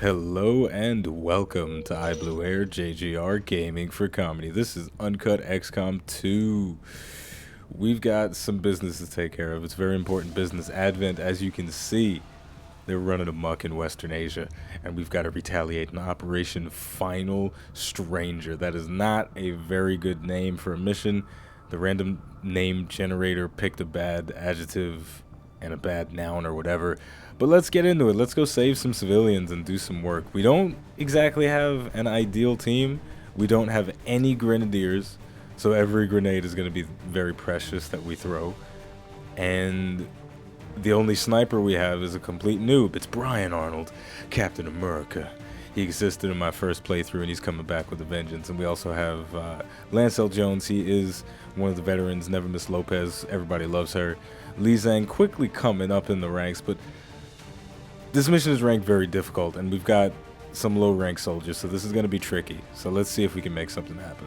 Hello and welcome to iBluAirJgR Gaming for Comedy. This is UNCUT XCOM 2. We've got some business to take care of. It's very important business. Advent, as you can see, they're running amok in Western Asia, and we've got to retaliate in Operation Final Stranger. That is not a very good name for a mission. The random name generator picked a bad adjective and a bad noun or whatever. But let's get into it. Let's go save some civilians and do some work. We don't exactly have an ideal team. We don't have any grenadiers, so every grenade is going to be very precious that we throw. And the only sniper we have is a complete noob. It's Brian Arnold, Captain America. He existed in my first playthrough, and he's coming back with a vengeance. And we also have Lancel Jones. He is one of the veterans. Never Miss Lopez. Everybody loves her. Lee Zhang quickly coming up in the ranks, but this mission is ranked very difficult, and we've got some low-ranked soldiers, so this is going to be tricky. So let's see if we can make something happen.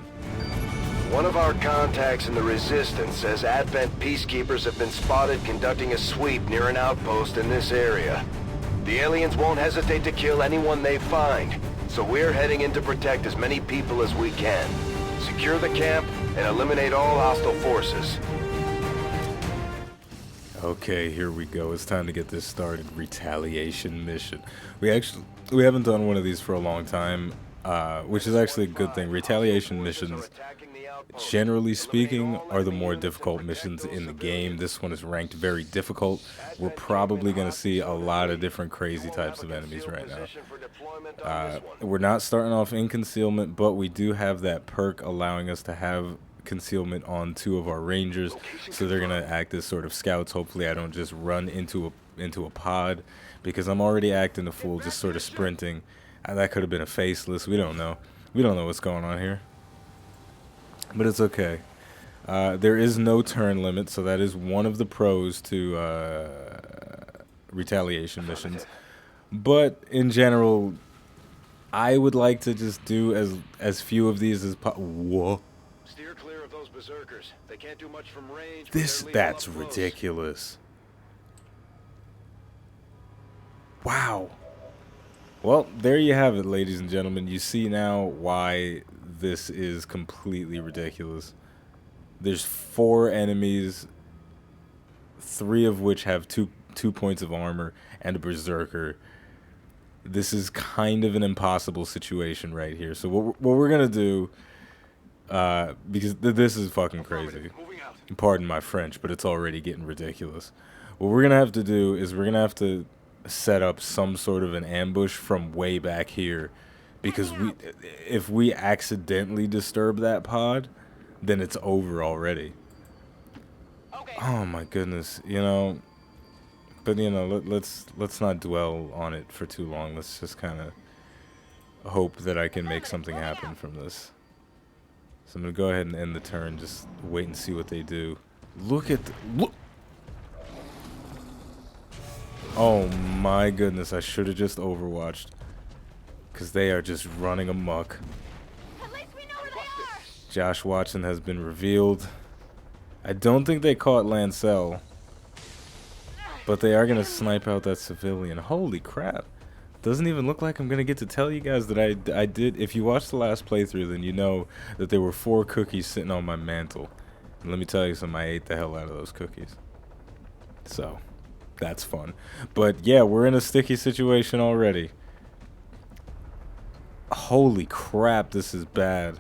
One of our contacts in the Resistance says Advent peacekeepers have been spotted conducting a sweep near an outpost in this area. The aliens won't hesitate to kill anyone they find, so we're heading in to protect as many people as we can. Secure the camp and eliminate all hostile forces. Okay, here we go. It's time to get this started. Retaliation mission. We haven't done one of these for a long time, which is actually a good thing. Retaliation missions, generally speaking, are the more difficult missions in the game. This one is ranked very difficult. We're probably going to see a lot of different crazy types of enemies right now. We're not starting off in concealment, but we do have that perk allowing us to have concealment on two of our rangers, so they're gonna act as sort of scouts. Hopefully I don't just run into a pod, because I'm already acting a fool, just sort of sprinting. That could have been a faceless. We don't know what's going on here, but it's okay. There is no turn limit, so that is one of the pros to retaliation missions. But in general, I would like to just do as few of these as Whoa. Steer clear of those Berserkers. They can't do much from range. That's ridiculous. Wow. Well, there you have it, ladies and gentlemen. You see now why this is completely ridiculous. There's 4 enemies, 3 of which have two points of armor and a Berserker. This is kind of an impossible situation right here. So what we're gonna do, because this is fucking crazy. Pardon my French, but it's already getting ridiculous. What we're gonna have to do is we're gonna have to set up some sort of an ambush from way back here, because if we accidentally disturb that pod, then it's over already. Oh my goodness, But let's not dwell on it for too long. Let's just kind of hope that I can make something happen from this. So I'm gonna go ahead and end the turn. Just wait and see what they do. Look. Oh my goodness! I should have just overwatched, because they are just running amok. At least we know where they are. Josh Watson has been revealed. I don't think they caught Lancel, but they are gonna snipe out that civilian. Holy crap! Doesn't even look like I'm gonna get to tell you guys that I did. If you watched the last playthrough, then you know that there were 4 cookies sitting on my mantle. And let me tell you something, I ate the hell out of those cookies. So that's fun. But yeah, we're in a sticky situation already. Holy crap, this is bad.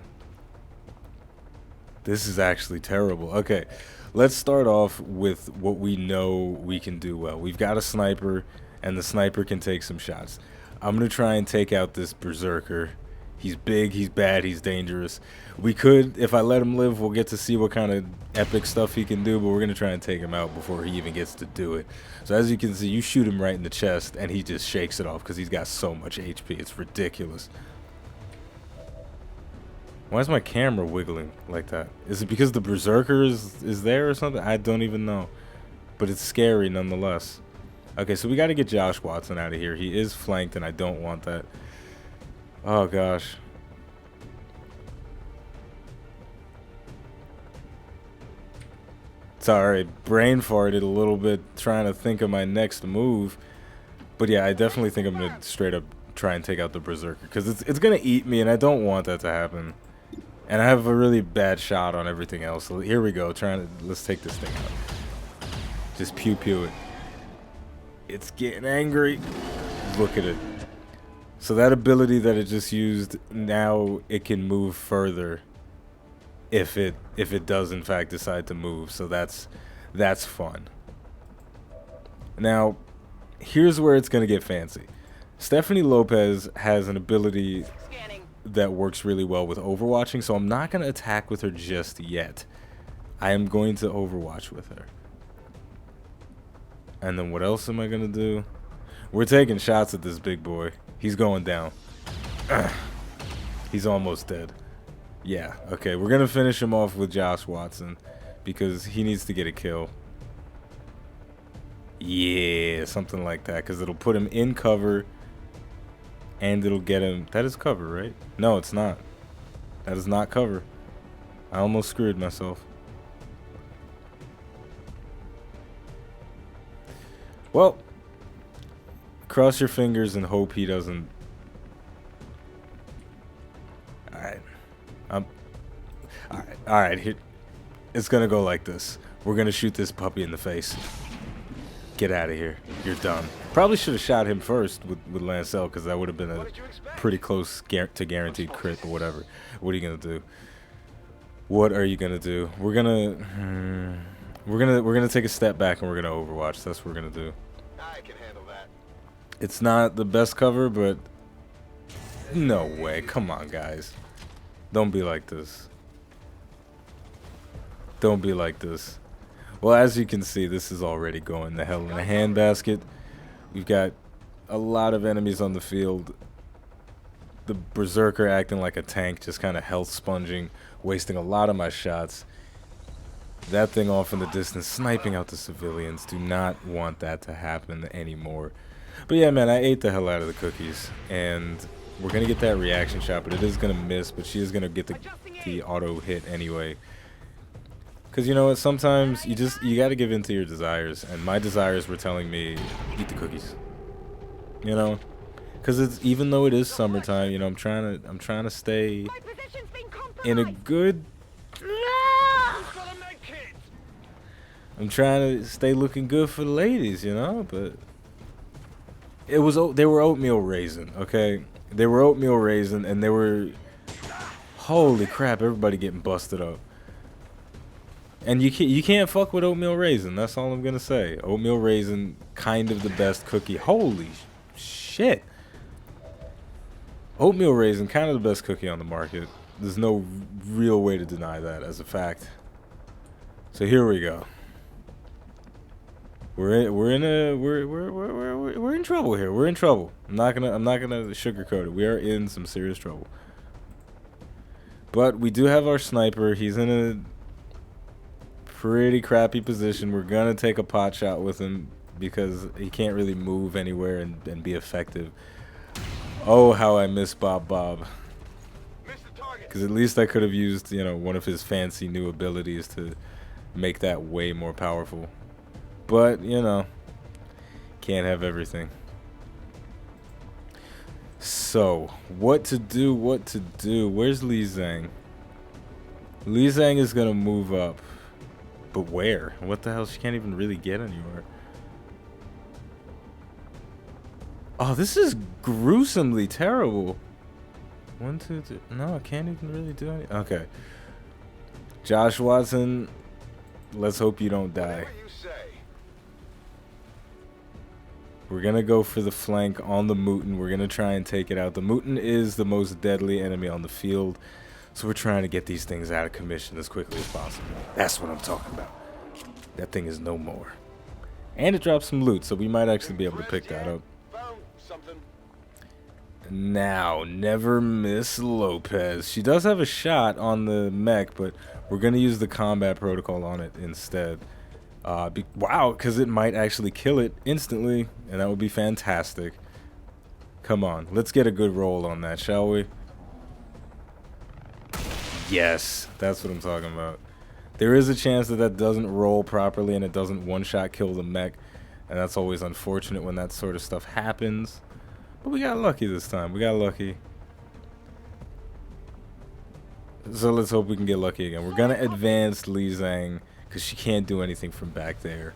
This is actually terrible. Okay, let's start off with what we know we can do well. We've got a sniper, and the sniper can take some shots. I'm going to try and take out this Berserker. He's big, he's bad, he's dangerous. We could, if I let him live, we'll get to see what kind of epic stuff he can do, but we're going to try and take him out before he even gets to do it. So as you can see, you shoot him right in the chest, and he just shakes it off because he's got so much HP. It's ridiculous. Why is my camera wiggling like that? Is it because the Berserker is there or something? I don't even know. But it's scary nonetheless. Okay, so we got to get Josh Watson out of here. He is flanked, and I don't want that. Oh, gosh. Sorry, brain farted a little bit trying to think of my next move. But yeah, I definitely think I'm going to straight up try and take out the Berserker, because it's gonna eat me, and I don't want that to happen. And I have a really bad shot on everything else. So here we go, let's take this thing out. Just pew pew it. It's getting angry. Look at it. So that ability that it just used, now it can move further if it does in fact decide to move. So that's fun. Now, here's where it's gonna get fancy. Stephanie Lopez has an ability that works really well with overwatching, so I'm not gonna attack with her just yet. I am going to overwatch with her. And then what else am I gonna do? We're taking shots at this big boy. He's going down. He's almost dead. Yeah, okay, we're gonna finish him off with Josh Watson because he needs to get a kill. Yeah, something like that, because it'll put him in cover and it'll get him. That is cover, right? No, it's not. That is not cover. I almost screwed myself. Well, cross your fingers and hope he doesn't. Alright, here. It's gonna go like this. We're gonna shoot this puppy in the face. Get out of here. You're done. Probably should have shot him first with Lancel, because that would have been a pretty close to guaranteed crit or whatever. What are you gonna do? What are you gonna do? We're gonna take a step back and we're gonna overwatch. That's what we're gonna do. I can handle that. It's not the best cover, but no way. Come on, guys. Don't be like this. Don't be like this. Well, as you can see, this is already going the hell in a handbasket. We've got a lot of enemies on the field. The Berserker acting like a tank, just kind of health sponging, wasting a lot of my shots. That thing off in the distance, sniping out the civilians. Do not want that to happen anymore. But yeah, man, I ate the hell out of the cookies. And we're going to get that reaction shot, but it is going to miss. But she is going to get the auto hit anyway. Because you know what, sometimes you got to give in to your desires. And my desires were telling me, eat the cookies. You know? Because it's, even though it is summertime, you know, I'm trying to stay in a good... I'm trying to stay looking good for the ladies, you know, but they were oatmeal raisin, okay? They were oatmeal raisin, and they were, holy crap, everybody getting busted up. And you can't fuck with oatmeal raisin. That's all I'm gonna say. Oatmeal raisin, kind of the best cookie. Holy shit! Oatmeal raisin, kind of the best cookie on the market. There's no real way to deny that as a fact. So here we go. We're in trouble here. We're in trouble. I'm not gonna sugarcoat it. We are in some serious trouble. But we do have our sniper. He's in a pretty crappy position. We're gonna take a pot shot with him because he can't really move anywhere and be effective. Oh, how I miss Bob. Because at least I could have used, you know, one of his fancy new abilities to make that way more powerful. But, you know, can't have everything. So, what to do? Where's Li Zhang? Li Zhang is going to move up. But where? What the hell? She can't even really get anywhere. Oh, this is gruesomely terrible. 1, 2, 3. No, I can't even really do anything. Okay. Josh Watson, let's hope you don't die. We're going to go for the flank on the Mutant. We're going to try and take it out. The Mutant is the most deadly enemy on the field. So we're trying to get these things out of commission as quickly as possible. That's what I'm talking about. That thing is no more. And it drops some loot, so we might actually be able to pick that up. Now, never miss Lopez. She does have a shot on the mech, but we're going to use the combat protocol on it instead. Wow, because it might actually kill it instantly, and that would be fantastic. Come on, let's get a good roll on that, shall we? Yes, that's what I'm talking about. There is a chance that that doesn't roll properly and it doesn't one-shot kill the mech, and that's always unfortunate when that sort of stuff happens. But we got lucky this time. We got lucky. So let's hope we can get lucky again. We're gonna advance Li Zhang because she can't do anything from back there.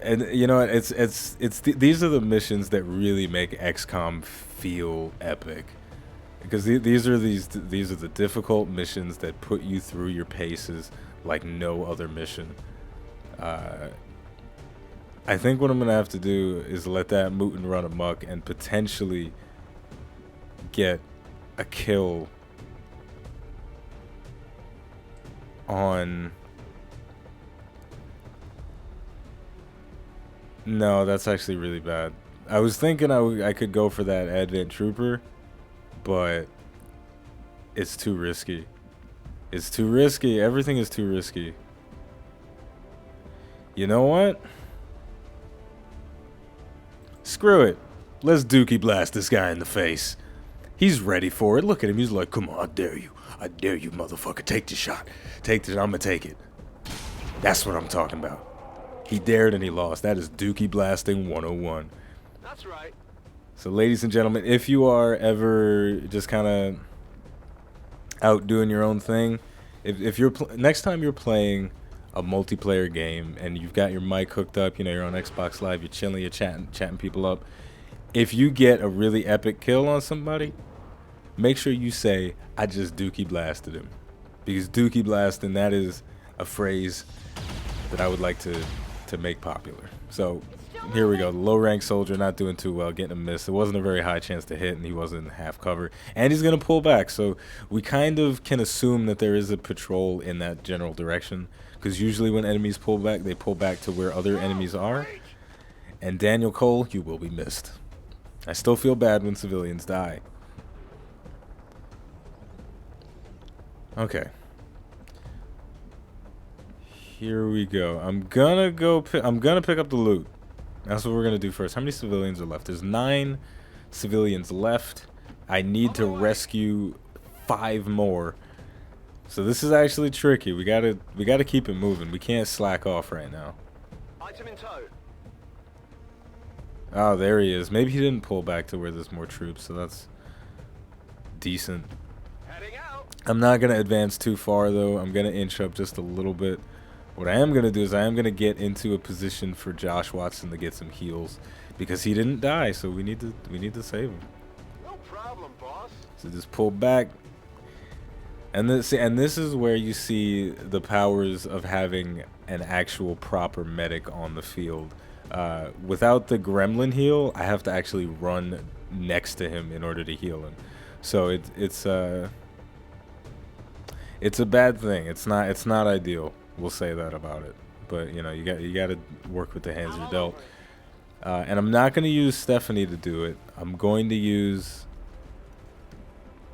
And you know what? These are the missions that really make XCOM feel epic. Because these are the difficult missions that put you through your paces like no other mission. I think what I'm gonna have to do is let that mutant run amok and potentially get a kill on. No, that's actually really bad. I was thinking I could go for that Advent Trooper, but it's too risky. It's too risky. Everything is too risky. You know what? Screw it. Let's dookie blast this guy in the face. He's ready for it. Look at him. He's like, come on, I dare you. I dare you, motherfucker. Take the shot. Take the shot. I'm gonna take it. That's what I'm talking about. He dared and he lost. That is dookie blasting 101. That's right. So, ladies and gentlemen, if you are ever just kind of out doing your own thing, if you're next time you're playing a multiplayer game and you've got your mic hooked up, you know, you're on Xbox Live, you're chilling, you're chatting people up. If you get a really epic kill on somebody, make sure you say, I just dookie blasted him. Because dookie blasting, that is a phrase that I would like to make popular. So here we go. The low rank soldier not doing too well, getting a miss. It wasn't a very high chance to hit, and he wasn't half cover. And he's going to pull back. So we kind of can assume that there is a patrol in that general direction. Because usually when enemies pull back, they pull back to where other enemies are. And Daniel Cole, you will be missed. I still feel bad when civilians die. Okay. Here we go. I'm gonna pick up the loot. That's what we're gonna do first. How many civilians are left? There's 9 civilians left. I need to rescue 5 more. So this is actually tricky. We gotta keep it moving. We can't slack off right now. Item in tow. Oh, there he is. Maybe he didn't pull back to where there's more troops, so that's decent. Heading out. I'm not gonna advance too far though. I'm gonna inch up just a little bit. What I am going to do is I am going to get into a position for Josh Watson to get some heals because he didn't die, so we need to save him. No problem, boss. So just pull back. And this is where you see the powers of having an actual proper medic on the field. Without the gremlin heal, I have to actually run next to him in order to heal him. So it's a bad thing. It's not ideal. We'll say that about it, but you know you got to work with the hands you're dealt. And I'm not going to use Stephanie to do it. I'm going to use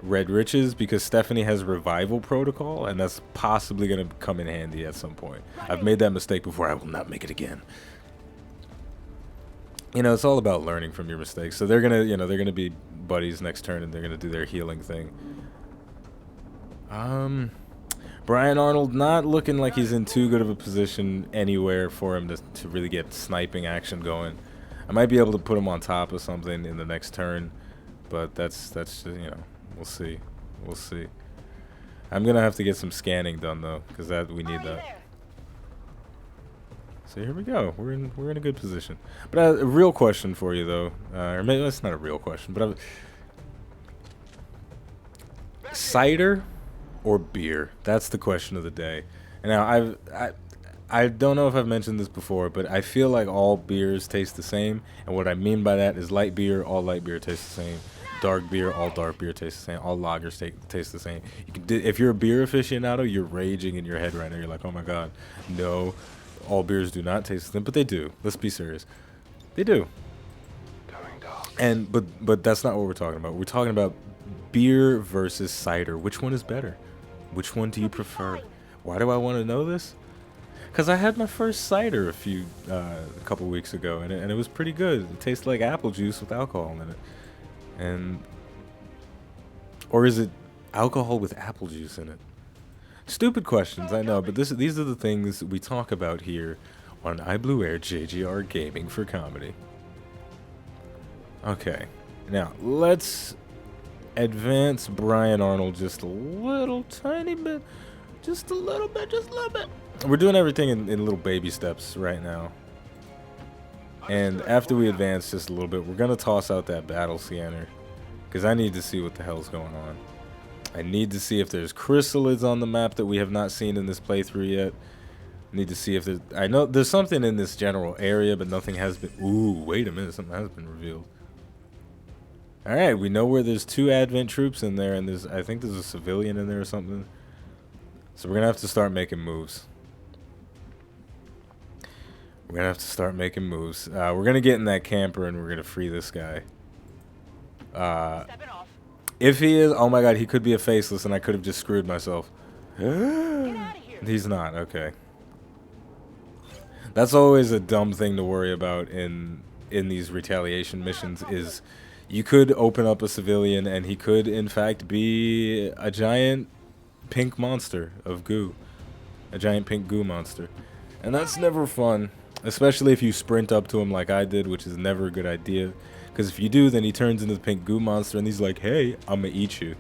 Red Riches because Stephanie has revival protocol, and that's possibly going to come in handy at some point. I've made that mistake before. I will not make it again. You know, it's all about learning from your mistakes. So they're gonna be buddies next turn, and they're gonna do their healing thing. Brian Arnold not looking like he's in too good of a position anywhere for him to really get sniping action going. I might be able to put him on top of something in the next turn, but that's just, you know, we'll see. We'll see. I'm gonna have to get some scanning done though, because we need that. So here we go. We're in a good position. But a real question for you though, or maybe that's not a real question, but cider or beer? That's the question of the day. And now I don't know if I've mentioned this before, but I feel like all beers taste the same. And what I mean by that is light beer, all light beer tastes the same. Dark beer, all dark beer tastes the same. All lagers taste the same. If you're a beer aficionado, you're raging in your head right now. You're like, oh my god, no, all beers do not taste the same. But they do. Let's be serious. They do. And but that's not what we're talking about. We're talking about beer versus cider. Which one is better? Which one do you prefer? Why do I want to know this? Because I had my first cider a couple weeks ago, and it was pretty good. It tastes like apple juice with alcohol in it. Or is it alcohol with apple juice in it? Stupid questions, I know, but these are the things we talk about here on iBluAirJgR Gaming for Comedy. Okay. Now, let's advance Brian Arnold just a little tiny bit. Just a little bit. We're doing everything in little baby steps right now. And after we advance just a little bit, we're going to toss out that battle scanner. Because I need to see what the hell's going on. I need to see if there's chrysalids on the map that we have not seen in this playthrough yet. Need to see if there's... I know there's something in this general area, but nothing has been... Ooh, wait a minute. Something has been revealed. Alright, we know where there's 2 Advent troops in there, and there's... I think there's a civilian in there or something. So we're going to have to start making moves. We're going to have to start making moves. We're going to get in that camper, and we're going to free this guy. If he is... Oh my god, he could be a faceless, and I could have just screwed myself. He's not. Okay. That's always a dumb thing to worry about in these retaliation missions, is you could open up a civilian and he could in fact be a giant pink monster of goo. A giant pink goo monster. And that's never fun, especially if you sprint up to him like I did, which is never a good idea. Because if you do, then he turns into the pink goo monster and he's like, hey, I'm gonna eat you.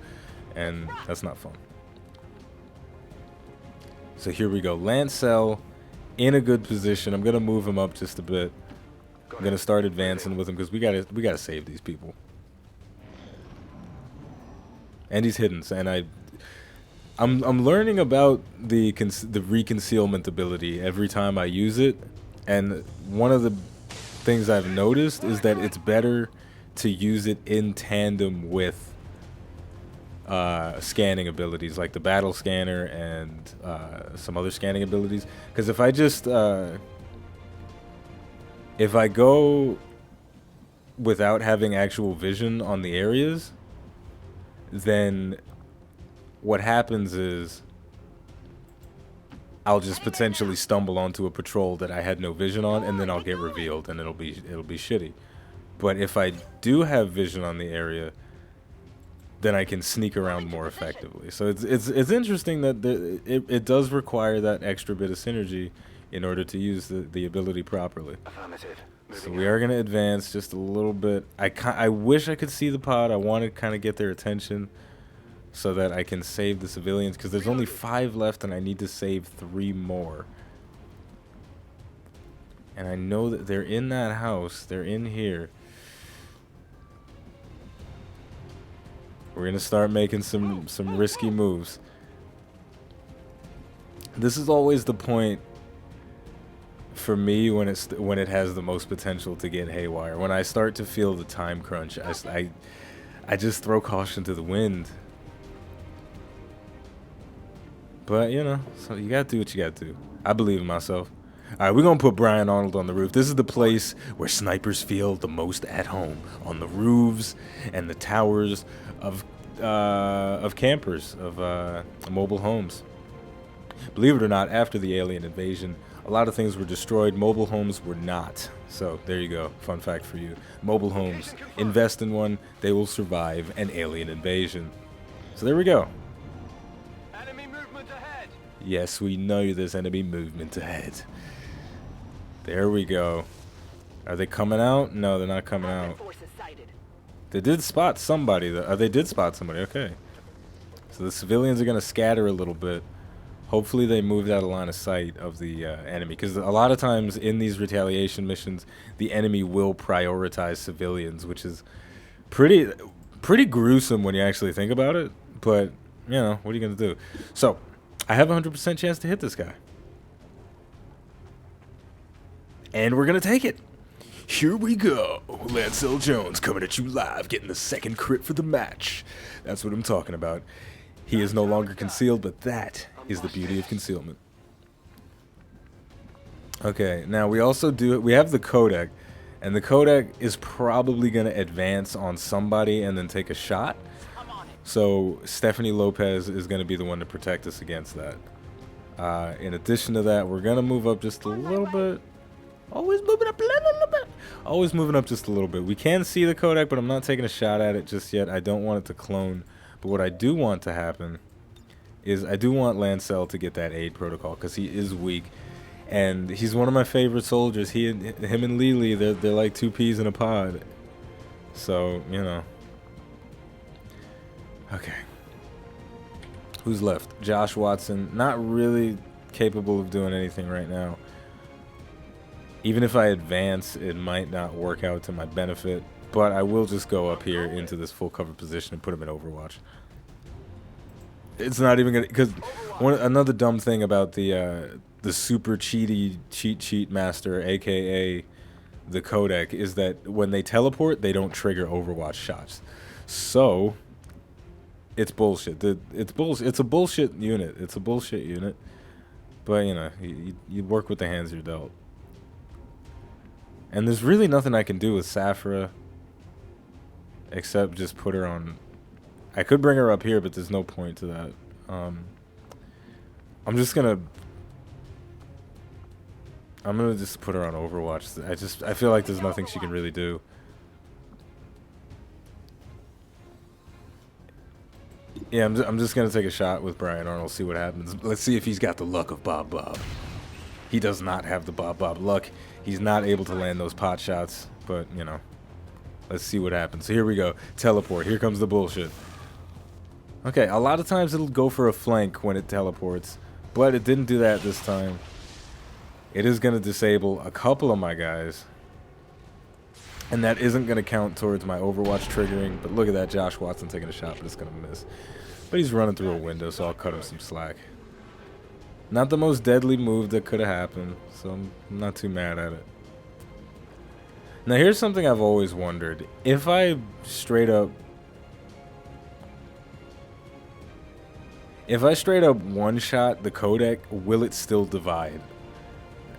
And that's not fun. So here we go. Lancel in a good position. I'm gonna move him up just a bit. I'm gonna start advancing with him because we gotta save these people. And he's hidden, and I'm learning about the reconcealment ability every time I use it, and one of the things I've noticed is that it's better to use it in tandem with scanning abilities like the battle scanner and some other scanning abilities, because if I just if I go without having actual vision on the areas, then what happens is I'll just potentially stumble onto a patrol that I had no vision on, and then I'll get revealed and it'll be shitty. But if I do have vision on the area, then I can sneak around more effectively. So it's interesting that it does require that extra bit of synergy in order to use the ability properly. So we are going to advance just a little bit. I wish I could see the pod. I want to kind of get their attention so that I can save the civilians, because there's only 5 left and I need to save 3 more. And I know that they're in that house. They're in here. We're going to start making some risky moves. This is always the point for me when it has the most potential to get haywire. When I start to feel the time crunch, I just throw caution to the wind. But, you know, so you got to do what you got to do. I believe in myself. All right, we're going to put Brian Arnold on the roof. This is the place where snipers feel the most at home, on the roofs and the towers of campers, of mobile homes. Believe it or not, after the alien invasion, a lot of things were destroyed. Mobile homes were not. So there you go. Fun fact for you. Mobile homes. Invest in one. They will survive an alien invasion. So there we go. Enemy movement ahead. Yes, we know there's enemy movement ahead. There we go. Are they coming out? No, they're not coming out. They did spot somebody, though. They did spot somebody. Okay. So the civilians are going to scatter a little bit. Hopefully they moved out of line of sight of the enemy, because a lot of times in these retaliation missions, the enemy will prioritize civilians, which is pretty gruesome when you actually think about it. But, you know, what are you going to do? So, I have a 100% chance to hit this guy. And we're going to take it. Here we go. Lancel Jones coming at you live, getting the second crit for the match. That's what I'm talking about. He is no longer concealed, but that is the beauty of concealment. Okay, now we also we have the Kodak, and the Kodak is probably going to advance on somebody and then take a shot. So Stephanie Lopez is going to be the one to protect us against that. In addition to that, we're going to move up just a little bit. Always moving up a little bit. Always moving up just a little bit. We can see the Kodak, but I'm not taking a shot at it just yet. I don't want it to clone. But what I do want to happen is I do want Lancel to get that aid protocol, because he is weak. And he's one of my favorite soldiers. Him and Lily, they're like 2 peas in a pod. So, you know. Okay. Who's left? Josh Watson. Not really capable of doing anything right now. Even if I advance, it might not work out to my benefit. But I will just go up here into this full cover position and put him in Overwatch. It's not even gonna, because another dumb thing about the super cheaty cheat sheet master, aka the codec, is that when they teleport, they don't trigger Overwatch shots. So it's bullshit. It's bullshit. It's a bullshit unit. It's a bullshit unit. But you know, you work with the hands you're dealt. And there's really nothing I can do with Safra except just put her on. I could bring her up here, but there's no point to that. I'm just gonna just put her on Overwatch. I feel like there's nothing she can really do. Yeah, I'm just gonna take a shot with Brian Arnold, see what happens. Let's see if he's got the luck of Bob Bob. He does not have the Bob Bob luck. He's not able to land those pot shots, but you know, let's see what happens. So here we go. Teleport. Here comes the bullshit. Okay, a lot of times it'll go for a flank when it teleports, but it didn't do that this time. It is going to disable a couple of my guys, and that isn't going to count towards my Overwatch triggering, but look at that, Josh Watson taking a shot, but it's going to miss. But he's running through a window, so I'll cut him some slack. Not the most deadly move that could have happened, so I'm not too mad at it. Now here's something I've always wondered. If I straight up one-shot the codec, will it still divide?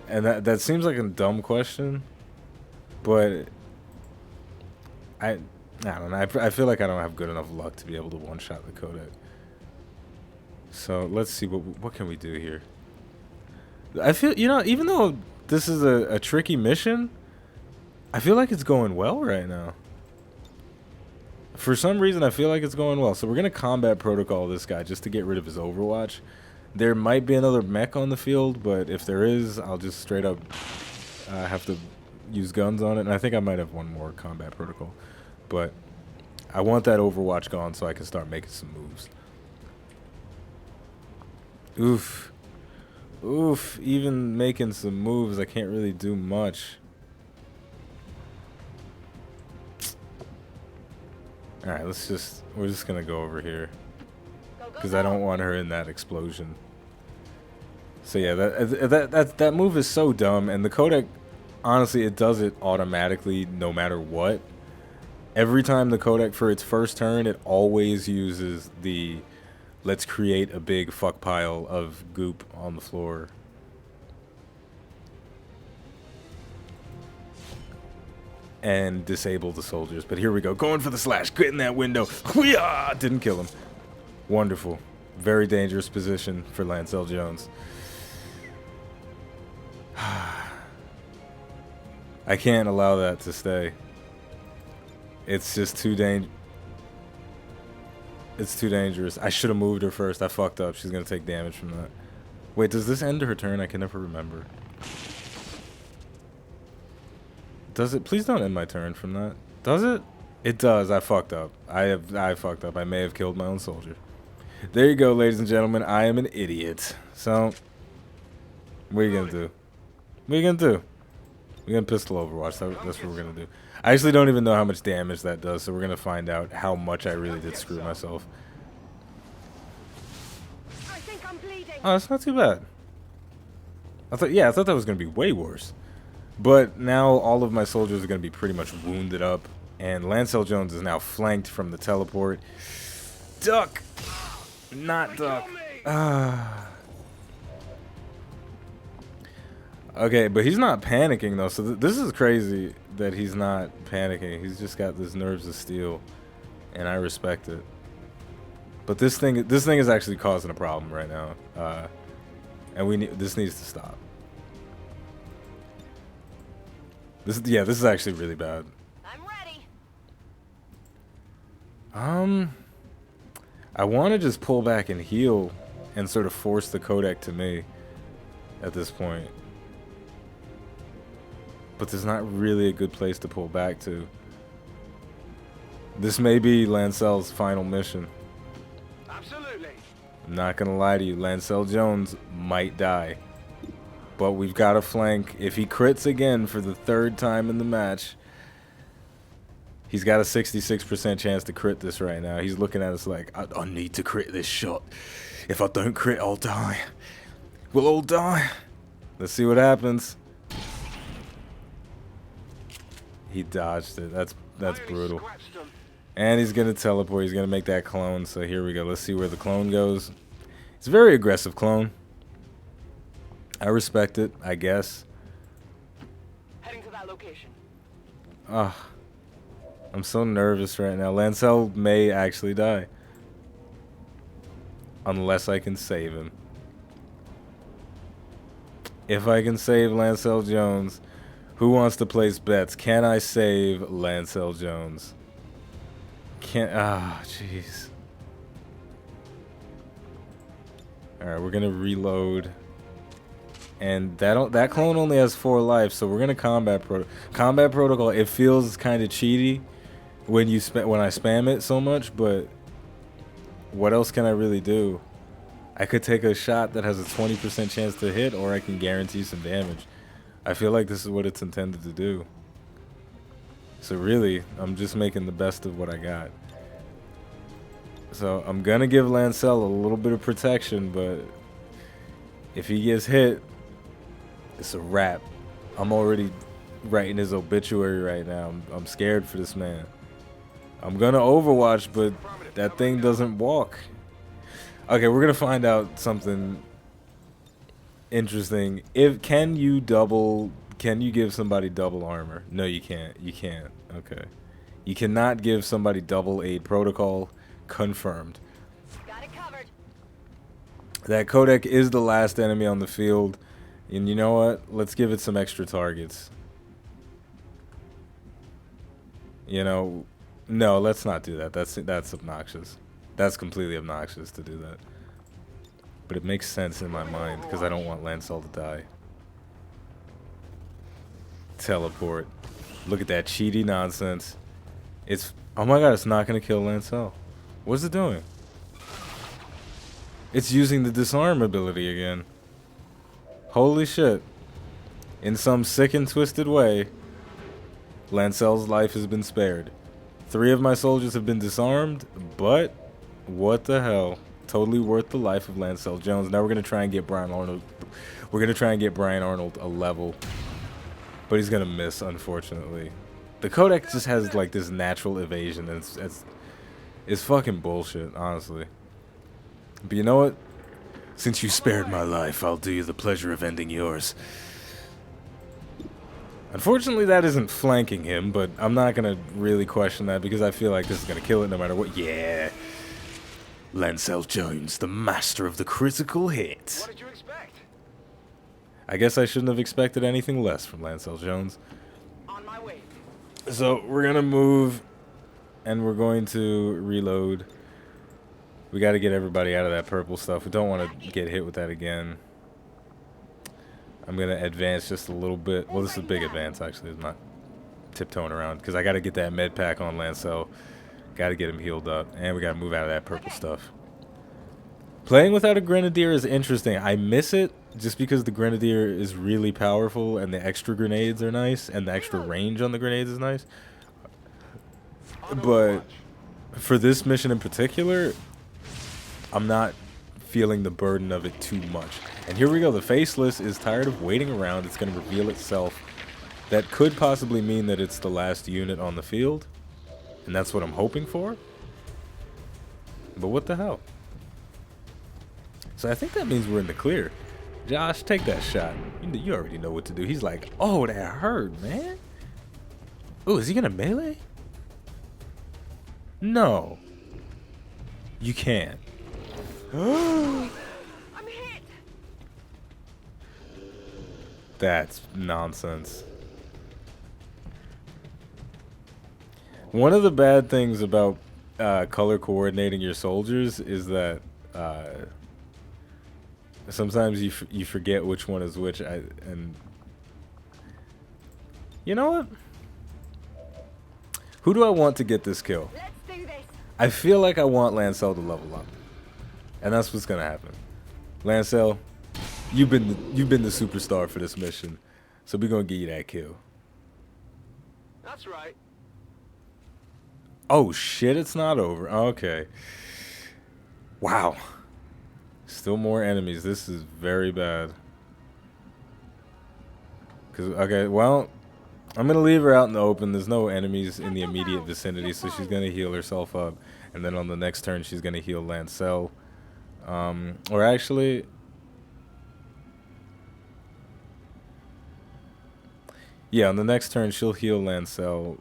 And that seems like a dumb question, but I don't know. I feel like I don't have good enough luck to be able to one-shot the codec. So let's see, what can we do here? I feel, you know, even though this is a tricky mission, I feel like it's going well right now. For some reason, I feel like it's going well. So we're going to combat protocol this guy just to get rid of his Overwatch. There might be another mech on the field, but if there is, I'll just straight up have to use guns on it. And I think I might have one more combat protocol. But I want that Overwatch gone so I can start making some moves. Oof. Oof. Even making some moves, I can't really do much. Alright, we're just gonna go over here. Because I don't want her in that explosion. So yeah, that move is so dumb, and the codec, honestly, it does it automatically no matter what. Every time the codec for its first turn, it always uses the let's create a big fuck pile of goop on the floor. And disable the soldiers. But here we go. Going for the slash. Get in that window. Hoo-yah! Didn't kill him. Wonderful. Very dangerous position for Lancel Jones. I can't allow that to stay. It's just too It's too dangerous. I should have moved her first. I fucked up. She's going to take damage from that. Wait, does this end her turn? I can never remember. Does it? Please don't end my turn from that. Does it? It does. I fucked up. I fucked up. I may have killed my own soldier. There you go, ladies and gentlemen. I am an idiot. So, what are you going to do? What are you going to do? We're going to pistol Overwatch. That's what we're going to do. I actually don't even know how much damage that does, so we're going to find out how much I really did screw myself. I think I'm bleeding. Oh, that's not too bad. I thought that was going to be way worse. But now all of my soldiers are going to be pretty much wounded up. And Lancel Jones is now flanked from the teleport. Duck! Not duck. Okay, but he's not panicking, though. So this is crazy that he's not panicking. He's just got this nerves of steel. And I respect it. But this thing is actually causing a problem right now. And this needs to stop. This is actually really bad. I'm ready. I want to just pull back and heal and sort of force the codec to me at this point. But there's not really a good place to pull back to. This may be Lancel's final mission. Absolutely. I'm not gonna lie to you, Lancel Jones might die. But we've got a flank. If he crits again for the 3rd time in the match, he's got a 66% chance to crit this right now. He's looking at us like, I need to crit this shot. If I don't crit, I'll die. We'll all die. Let's see what happens. He dodged it. That's brutal. And he's going to teleport. He's going to make that clone. So here we go. Let's see where the clone goes. It's a very aggressive clone. I respect it, I guess. Heading to that location. Ah, I'm so nervous right now. Lancel may actually die. Unless I can save him. If I can save Lancel Jones, who wants to place bets? Can I save Lancel Jones? Jeez. Alright, we're gonna reload. And that clone only has 4 life, so we're gonna combat protocol. It feels kind of cheaty when I spam it so much, but what else can I really do? I could take a shot that has a 20% chance to hit, or I can guarantee some damage. I feel like this is what it's intended to do. So really, I'm just making the best of what I got. So I'm gonna give Lancel a little bit of protection, but if he gets hit, it's a wrap. I'm already writing his obituary right now. I'm scared for this man. I'm gonna Overwatch, but that thing doesn't walk. Okay, we're gonna find out something interesting. Can you give somebody double armor? No, you can't. You can't. Okay. You cannot give somebody double aid protocol. Confirmed. Got it covered. That codec is the last enemy on the field. And you know what? Let's give it some extra targets. You know, no, let's not do that. That's obnoxious. That's completely obnoxious to do that. But it makes sense in my mind because I don't want Lancel to die. Teleport. Look at that cheaty nonsense. Oh my god, it's not going to kill Lancel. What's it doing? It's using the disarm ability again. Holy shit. In some sick and twisted way, Lancel's life has been spared. 3 of my soldiers have been disarmed, but what the hell? Totally worth the life of Lancel Jones. Now we're going to try and get Brian Arnold. We're going to try and get Brian Arnold a level. But he's going to miss, unfortunately. The codec just has like this natural evasion, and it's fucking bullshit, honestly. But you know what? Since you spared my life, I'll do you the pleasure of ending yours. Unfortunately, that isn't flanking him, but I'm not going to really question that because I feel like this is going to kill it no matter what. Yeah. Lancel Jones, the master of the critical hit. What did you expect? I guess I shouldn't have expected anything less from Lancel Jones. On my way. So we're going to move, and we're going to reload. We got to get everybody out of that purple stuff. We don't want to get hit with that again. I'm going to advance just a little bit. Well, this is a big advance, actually. I'm not tiptoeing around because I got to get that med pack on Lancel. Got to get him healed up. And we got to move out of that purple stuff. Playing without a Grenadier is interesting. I miss it just because the Grenadier is really powerful and the extra grenades are nice and the extra range on the grenades is nice. But for this mission in particular, I'm not feeling the burden of it too much. And here we go. The Faceless is tired of waiting around. It's going to reveal itself. That could possibly mean that it's the last unit on the field. And that's what I'm hoping for. But what the hell? So I think that means we're in the clear. Josh, take that shot. You already know what to do. He's like, oh, that hurt, man. Oh, is he going to melee? No. You can't. I'm hit. That's nonsense. One of the bad things about color coordinating your soldiers is that sometimes you forget which one is which. And you know what? Who do I want to get this kill? Let's do this. I feel like I want Lancel to level up. And that's what's gonna happen. Lancel, you've been the superstar for this mission. So we're gonna give you that kill. That's right. Oh shit, it's not over. Okay. Wow. Still more enemies. This is very bad. Okay, well, I'm going to leave her out in the open. There's no enemies in the immediate vicinity, so she's going to heal herself up. And then on the next turn, she's going to heal Lancel. Or actually... yeah, on the next turn, she'll heal Lancel.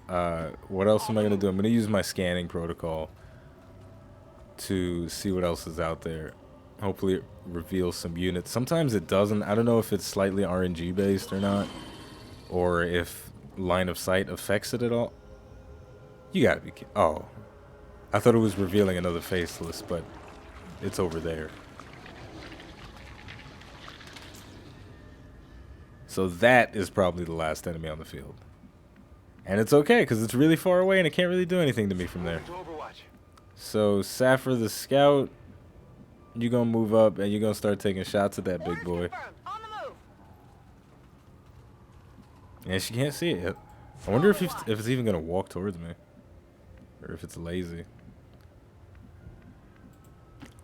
What else am I going to do? I'm going to use my scanning protocol to see what else is out there. Hopefully it reveals some units. Sometimes it doesn't. I don't know if it's slightly RNG based or not, or if line of sight affects it at all. You gotta be kidding. Oh, I thought it was revealing another faceless, but it's over there. So that is probably the last enemy on the field. And it's okay, because it's really far away and it can't really do anything to me from there. So, Saffir the Scout, you're going to move up and you're going to start taking shots at that big boy. On the move. And she can't see it yet. I wonder if it's even going to walk towards me. Or if it's lazy.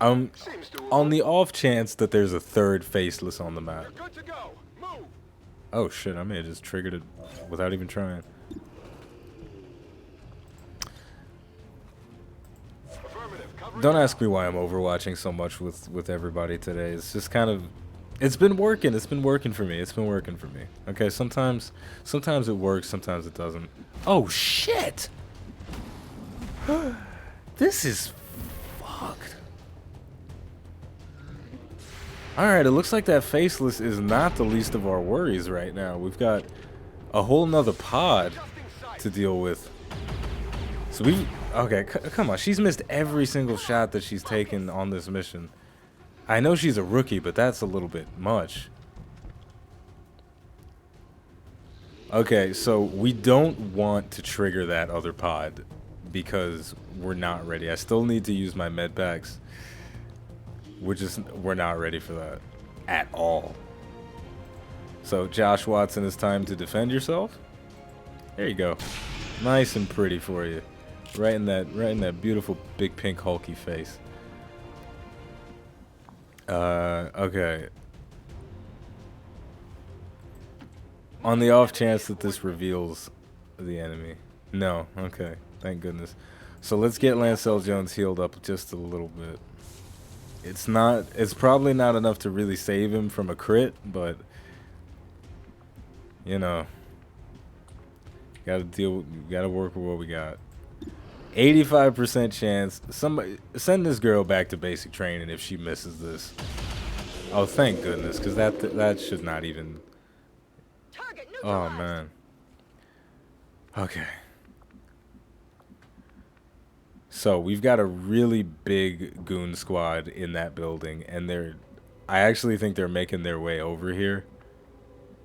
On the off chance that there's a third faceless on the map. Good to go. Move. Oh shit, I may have just triggered it without even trying. Don't ask me why I'm overwatching so much with everybody today. It's just kind of, it's been working. It's been working for me. It's been working for me. Okay, sometimes it works, sometimes it doesn't. Oh shit! This is fucked. Alright, it looks like that faceless is not the least of our worries right now. We've got a whole nother pod to deal with. So okay, come on. She's missed every single shot that she's taken on this mission. I know she's a rookie, but that's a little bit much. Okay, so we don't want to trigger that other pod because we're not ready. I still need to use my med packs. We're not ready for that at all. So Josh Watson, it's time to defend yourself. There you go. Nice and pretty for you. Right in that beautiful big pink hulky face. Okay. On the off chance that this reveals the enemy. No, okay. Thank goodness. So let's get Lancel Jones healed up just a little bit. It's probably not enough to really save him from a crit, but you know, gotta work with what we got. 85% chance. Somebody send this girl back to basic training if she misses this. Oh, thank goodness, because that should not even. Oh man. Okay. So we've got a really big goon squad in that building, and I actually think they're making their way over here,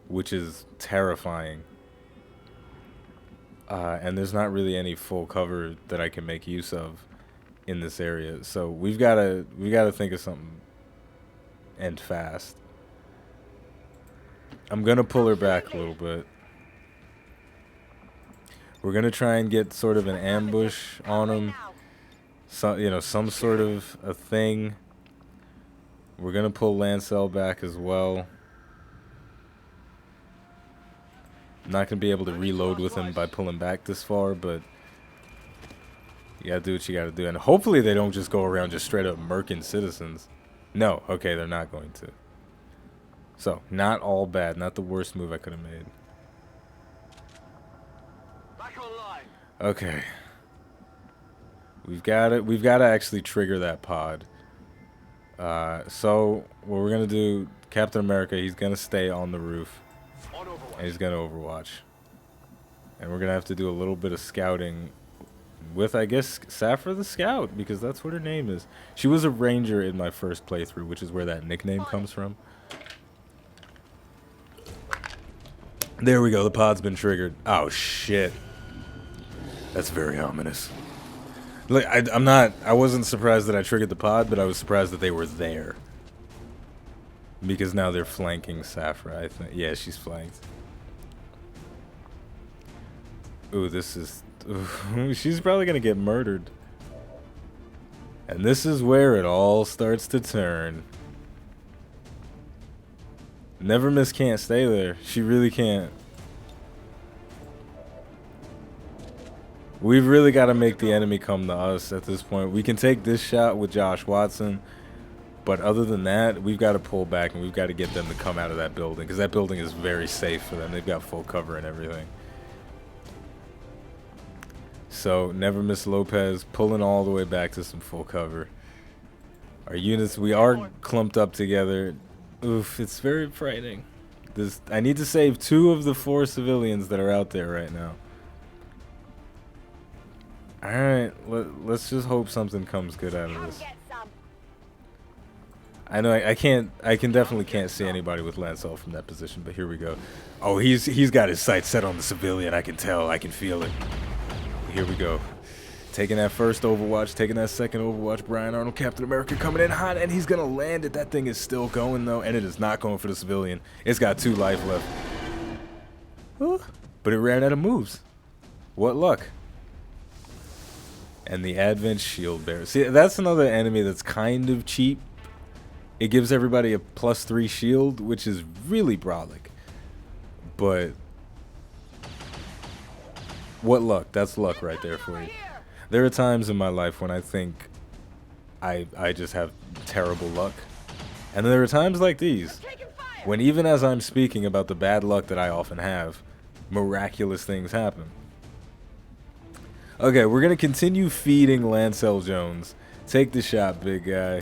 which is terrifying. And there's not really any full cover that I can make use of in this area. So we gotta think of something, and fast. I'm gonna pull her back a little bit. We're gonna try and get sort of an ambush on them. So, some sort of a thing. We're gonna pull Lancel back as well. I'm not gonna be able to reload with him by pulling back this far, but you gotta do what you gotta do. And hopefully they don't just go around just straight up murking citizens. No, okay, they're not going to. So, not all bad. Not the worst move I could have made. Back online. Okay. We've got to actually trigger that pod. So what we're gonna do, Captain America, he's gonna stay on the roof, and he's gonna overwatch. And we're gonna have to do a little bit of scouting with, I guess, Saffir the Scout, because that's what her name is. She was a ranger in my first playthrough, which is where that nickname comes from. There we go. The pod's been triggered. Oh shit. That's very ominous. Like, I wasn't surprised that I triggered the pod, but I was surprised that they were there. Because now they're flanking Safra, I think. Yeah, she's flanked. Ooh, this is... Ooh, she's probably gonna get murdered. And this is where it all starts to turn. Never Miss can't stay there. She really can't. We've really got to make the enemy come to us at this point. We can take this shot with Josh Watson, but other than that, we've got to pull back and we've got to get them to come out of that building, because that building is very safe for them. They've got full cover and everything. So, Never Miss Lopez pulling all the way back to some full cover. Our units, we are clumped up together. Oof, it's very frightening. I need to save 2 of the 4 civilians that are out there right now. Alright, let's just hope something comes good out of this. I know I can definitely can't see anybody with Lancel from that position, but here we go. Oh, he's got his sights set on the civilian, I can tell, I can feel it. Here we go. Taking that first Overwatch, taking that second Overwatch. Brian Arnold, Captain America, coming in hot, and he's gonna land it. That thing is still going though, and it is not going for the civilian. It's got 2 life left. Ooh, but it ran out of moves. What luck. And the Advent Shield Bearer. See, that's another enemy that's kind of cheap. It gives everybody a +3 shield, which is really brolic. But what luck? That's luck right there for you. There are times in my life when I think I just have terrible luck. And there are times like these, when even as I'm speaking about the bad luck that I often have, miraculous things happen. Okay, we're going to continue feeding Lancel Jones. Take the shot, big guy.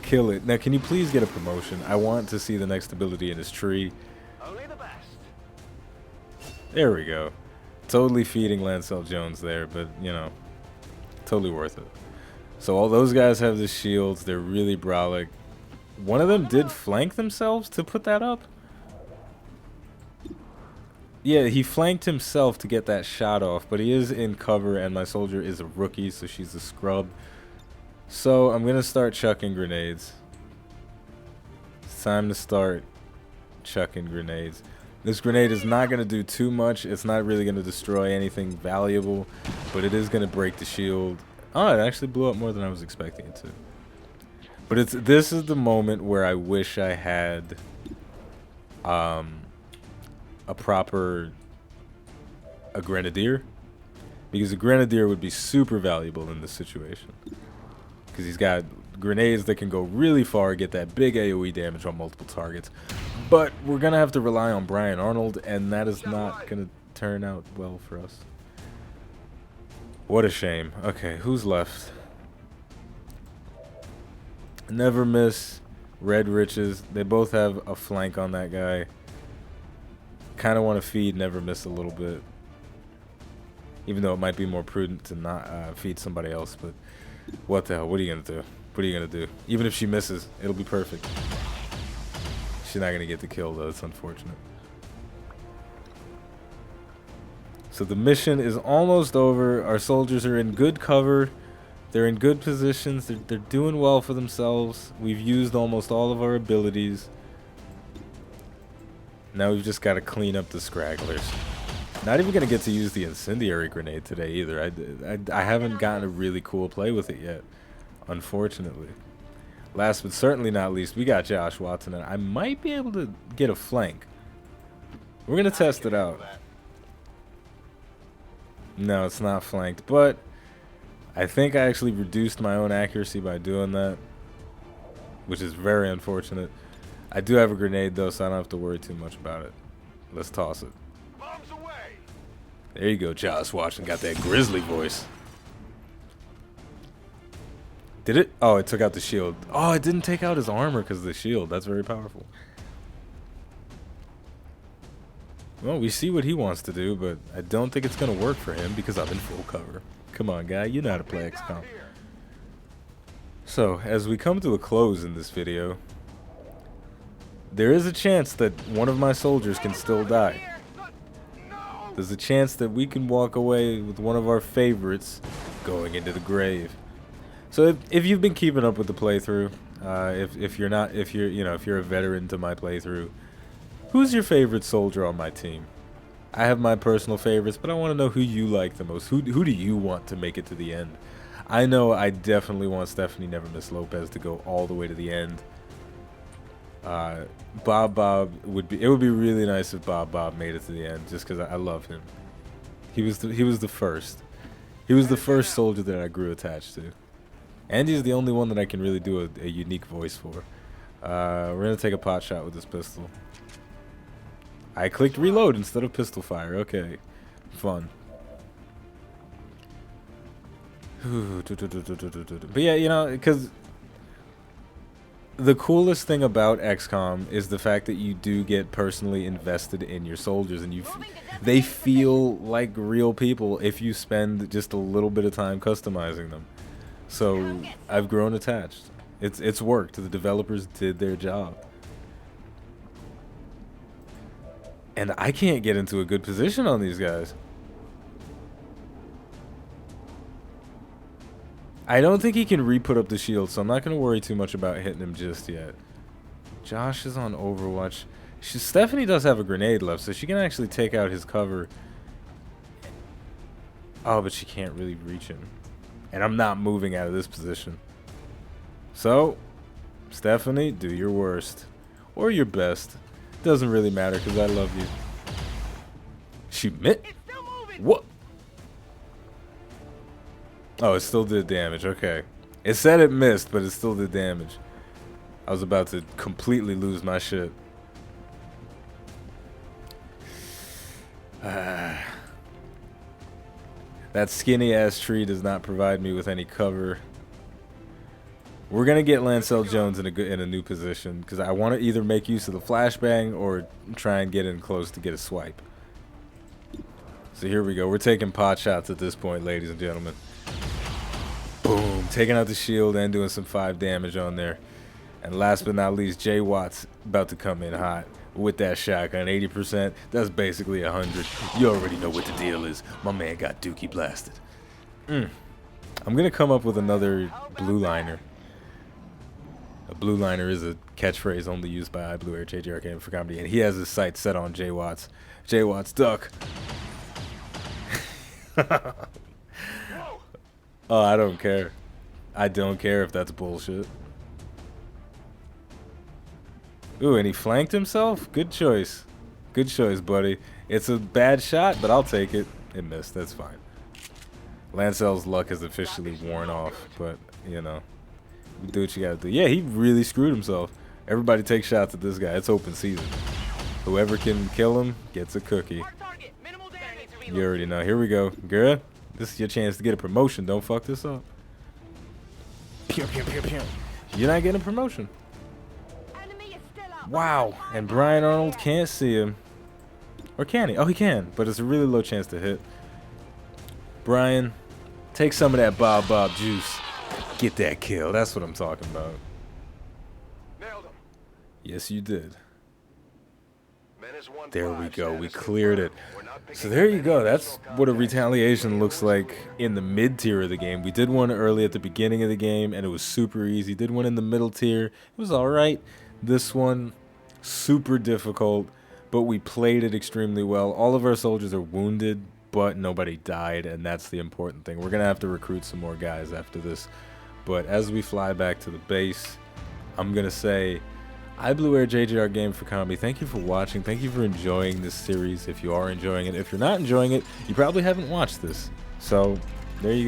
Kill it. Now, can you please get a promotion? I want to see the next ability in his tree. Only the best. There we go. Totally feeding Lancel Jones there, but, you know, totally worth it. So all those guys have the shields. They're really brolic. One of them did flank themselves to put that up. Yeah, he flanked himself to get that shot off, but he is in cover, and my soldier is a rookie, so she's a scrub. So I'm going to start chucking grenades. It's time to start chucking grenades. This grenade is not going to do too much. It's not really going to destroy anything valuable, but it is going to break the shield. Oh, it actually blew up more than I was expecting it to. But this is the moment where I wish I had a grenadier, because a grenadier would be super valuable in this situation, because he's got grenades that can go really far, get that big AoE damage on multiple targets. But we're gonna have to rely on Brian Arnold, and that is not gonna turn out well for us. What a shame. Okay, who's left? Never Miss, Red Riches. They both have a flank on that guy. Kind of want to feed Never Miss a little bit, even though it might be more prudent to not feed somebody else. But what the hell? What are you gonna do? What are you gonna do? Even if she misses, it'll be perfect. She's not gonna get the kill though. It's unfortunate. So the mission is almost over. Our soldiers are in good cover. They're in good positions. They're doing well for themselves. We've used almost all of our abilities. Now we've just got to clean up the scragglers. Not even going to get to use the incendiary grenade today either. I haven't gotten a really cool play with it yet, unfortunately. Last but certainly not least, we got Josh Watson, and I might be able to get a flank. We're going to test it out. No, it's not flanked, but I think I actually reduced my own accuracy by doing that, which is very unfortunate. I do have a grenade though, so I don't have to worry too much about it. Let's toss it. Bombs away. There you go, Josh Watson. Got that grizzly voice. Did it? Oh, it took out the shield. Oh, it didn't take out his armor because of the shield. That's very powerful. Well, we see what he wants to do, but I don't think it's going to work for him because I'm in full cover. Come on, guy. You know how to play XCOM. So, as we come to a close in this video, there is a chance that one of my soldiers can still die. there's a chance that we can walk away with one of our favorites going into the grave. So if you've been keeping up with the playthrough, if you're a veteran to my playthrough, who's your favorite soldier on my team? I have my personal favorites, but I want to know who you like the most. Who do you want to make it to the end? I know I definitely want Stephanie Never Miss Lopez to go all the way to the end. Bob would be really nice if Bob made it to the end, just because I love him. He was the first. He was the first soldier that I grew attached to. And he's the only one that I can really do a unique voice for. We're going to take a pot shot with this pistol. I clicked reload instead of pistol fire. Okay. Fun. But yeah, you know, because the coolest thing about XCOM is the fact that you do get personally invested in your soldiers, and they feel like real people if you spend just a little bit of time customizing them. So I've grown attached. It's worked. The developers did their job. And I can't get into a good position on these guys. I don't think he can re-put up the shield, so I'm not going to worry too much about hitting him just yet. Josh is on Overwatch. Stephanie does have a grenade left, so she can actually take out his cover. Oh, but she can't really reach him. And I'm not moving out of this position. So, Stephanie, do your worst. Or your best. Doesn't really matter, because I love you. She missed? What? Oh, it still did damage. Okay. It said it missed, but it still did damage. I was about to completely lose my shit. That skinny-ass tree does not provide me with any cover. We're going to get Lancel Jones in a new position, because I want to either make use of the flashbang or try and get in close to get a swipe. So here we go. We're taking pot shots at this point, ladies and gentlemen. Boom. Taking out the shield and doing some 5 damage on there. And last but not least, Jay Watt's about to come in hot with that shotgun. 80%. That's basically 100. You already know what the deal is. My man got dookie blasted. I'm going to come up with another blue liner. A blue liner is a catchphrase only used by iBluAirJgR Gaming for Comedy. And he has his sights set on Jay Watts. Jay Watts, duck. Oh, I don't care. I don't care if that's bullshit. Ooh, and he flanked himself? Good choice. Good choice, buddy. It's a bad shot, but I'll take it. It missed. That's fine. Lancel's luck has officially worn off, but, you know. Do what you gotta do. Yeah, he really screwed himself. Everybody take shots at this guy. It's open season. Whoever can kill him gets a cookie. You already know. Here we go. Girl. This is your chance to get a promotion. Don't fuck this up. Pew, pew, pew, pew. You're not getting a promotion. Wow. And Brian Arnold can't see him. Or can he? Oh, he can. But it's a really low chance to hit. Brian, take some of that Bob juice. Get that kill. That's what I'm talking about. Nailed him. Yes, you did. Menace 1-5, There we go. We status cleared it. confirmed. We're not So picking there up you any go. That's additional what a contacts. retaliation looks like in the mid tier of the game. We did one early at the beginning of the game, and it was super easy. Did one in the middle tier. It was all right. This one, super difficult, but we played it extremely well. All of our soldiers are wounded, but nobody died, and that's the important thing. We're going to have to recruit some more guys after this. But as we fly back to the base, I'm going to say, iBluAirJgR Game for Comedy, thank you for watching. Thank you for enjoying this series if you are enjoying it. If you're not enjoying it, you probably haven't watched this. So, there you go.